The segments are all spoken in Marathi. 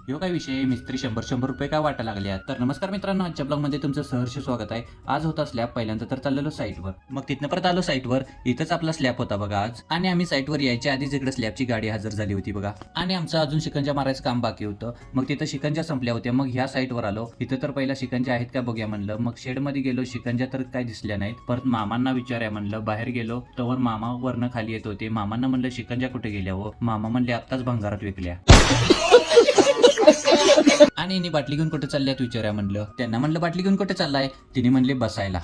ह्यो काय विषय मिस्त्री 100 रुपये काय वाटा लागल्या. तर नमस्कार मित्रांनो, आजच्या ब्लॉगमध्ये तुमचं सहर्ष स्वागत आहे. आज होता स्लॅब पहिल्यांदा तर चाललेलो साईटवर, मग तिथनं परत आलो साईटवर. इथंच आपला स्लॅब होता बघा आज, आणि आम्ही साईटवर यायच्या आधीच इकडे स्लॅबची गाडी हजर झाली होती बघा. आणि आमचं अजून शिकंजा मारायचं काम बाकी होतं. मग तिथं शिकंजा संपल्या होत्या. मग ह्या साईटवर आलो. इथं तर पहिला शिकंजा आहेत का बघूया म्हणलं. मग शेडमध्ये गेलो, शिकंजा तर काय दिसल्या नाहीत. परत मामांना विचारूया म्हणलं. बाहेर गेलो तवर मामा वरनं खाली येत होते. मामांना म्हणलं शिकंजा कुठे गेल्या हो. मामा म्हणले आत्ताच भंगारात विकल्या. आणि इनी बाटली घेऊन कुठे चालल्यात विचारूया म्हणलं. त्यांना म्हणलं बाटली घेऊन कुठे चाललाय. तिने म्हणले बसायला.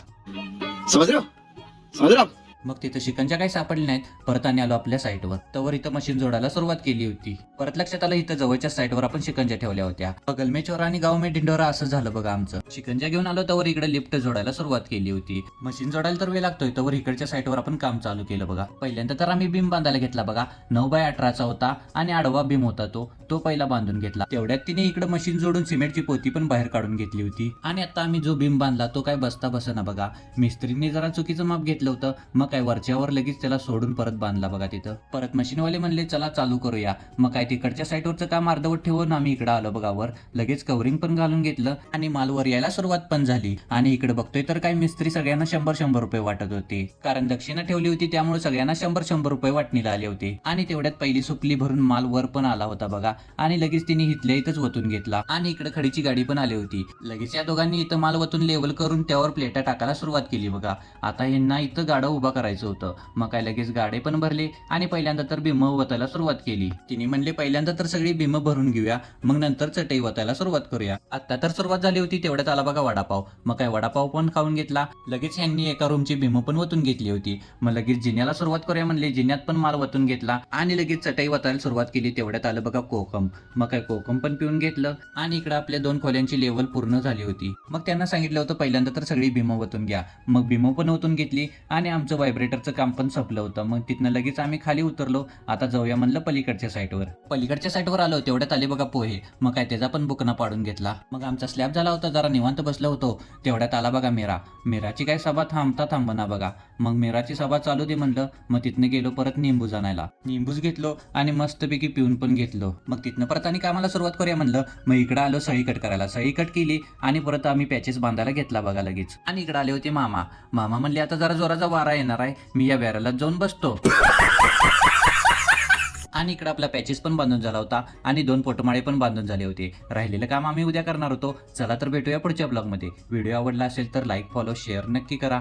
समझ रहे हो? मग तिथं शिकंजा काही सापडले नाहीत. परत आणि आलो आपल्या साईटवर. तवर इथं मशीन जोडायला सुरुवात केली होती. परत लक्षात आलं इथं जवळच्या साईटवर आपण शिकंजा ठेवल्या होत्या. गलमेचोरा आणि गाव में डिंडोरा असं झालं बघा आमचं. शिकंजा घेऊन आलो तवर इकडे लिफ्ट जोडायला सुरुवात केली होती. मशीन जोडायला तर वेळ लागतोय. तवर इकडच्या साईटवर आपण काम चालू केलं बघा. पहिल्यांदा तर आम्ही बीम बांधायला घेतला बघा. 9x18चा होता आणि आडवा बीम होता तो पहिला बांधून घेतला. तेवढ्यात तिने इकडे मशीन जोडून सिमेंटची पोती पण बाहेर काढून घेतली होती. आणि आता आम्ही जो बीम बांधला तो काय बसता बसना बघा. मिस्त्रीने जरा चुकीचं माप घेतलं होतं. मग काय वरच्यावर लगेच त्याला सोडून परत बांधला बघा तिथं. परत मशीनवाले म्हणले चला चालू करूया. मग काय तिकडच्या साईटवरचं काम अर्धवट ठेवून आम्ही इकडे आलो बघा. वर लगेच कव्हरिंग पण घालून घेतलं आणि मालवर यायला सुरुवात पण झाली. आणि इकडे बघतोय तर काय मिस्त्री सगळ्यांना 100 रुपये वाटत होते. कारण दक्षिणा ठेवली होती त्यामुळे सगळ्यांना 100 रुपये वाटणीला आले होते. आणि तेवढ्यात पहिली सुपली भरून माल वर पण आला होता बघा. आणि लगेच तिने इथल्या इथंच वतून घेतला. आणि इकडे खडीची गाडी पण आली होती. लगेच या दोघांनी इथं माल वतून लेवल करून त्यावर प्लेटा टाकायला सुरुवात केली बघा. आता यांना इथं गाडं उभा करायचं होतं. मग काय लगेच गाडे पण भरले आणि पहिल्यांदा तर भीम वतायला सुरुवात केली. तिने म्हणले पहिल्यांदा तर सगळी भीम भरून घेऊया, मग नंतर चटई वतायला सुरुवात करूया. आता तर सुरुवात झाली होती तेवढ्यात आला बघा वडापाव. मग काय वडापाव पण खाऊन घेतला. लगेच यांनी एका रूमची भीम पण वतून घेतली होती. मग लगेच जिन्याला सुरुवात करूया म्हणले. जिन्यात पण माल वतून घेतला आणि लगेच चटई वतायला सुरुवात केली. तेवढ्यात आलं बघा कोकम. मग काय कोकम पण पिऊन घेतलं. आणि इकडे आपल्या 2 खोल्यांची लेवल पूर्ण झाली होती. मग त्यांना सांगितलं होतं पहिल्यांदा तर सगळी भीम वतून घ्या. मग भीम पण वतून घेतली आणि आमचं व्हायब्रेटरचं काम पण संपलं होतं. मग तिथनं लगेच आम्ही खाली उतरलो. आता जाऊया म्हणलं पलीकडच्या साईटवर आलो. तेवढ्यात आले बघा पोहे. मग काय त्याचा पण बुकना पाडून घेतला. मग आमचा स्लॅब झाला होता. जरा निवांत बसलो होतो. तेवढ्यात आला बघा मेराची काय सभा थांबना बघा. मग मेराची सभा चालू दे म्हणलं. मग तिथनं गेलो परत निंबूज आणायला. निंबूज घेतलो आणि मस्तपैकी पिऊन पण घेतलो. मग तिथनं परत आणि कामाला सुरुवात करूया म्हणलं. मग इकडे आलो सळी कट करायला. सळी कट केली आणि परत आम्ही पॅचेस बांधायला घेतला बघा लगेच. आणि इकडे आले होते मामा म्हणले आता जरा जोराचा वारा येणार आहे, मी या बॅरलात जाऊन बसतो. आणि इकडे आपला पॅचेस पण बांधून झाला होता आणि 2 पोटमाळे पण बांधून झाले होते. राहिलेलं काम आम्ही उद्या करणार होतो. चला तर भेटूया पुढच्या ब्लॉगमध्ये. व्हिडिओ आवडला असेल तर लाईक, फॉलो, शेअर नक्की करा.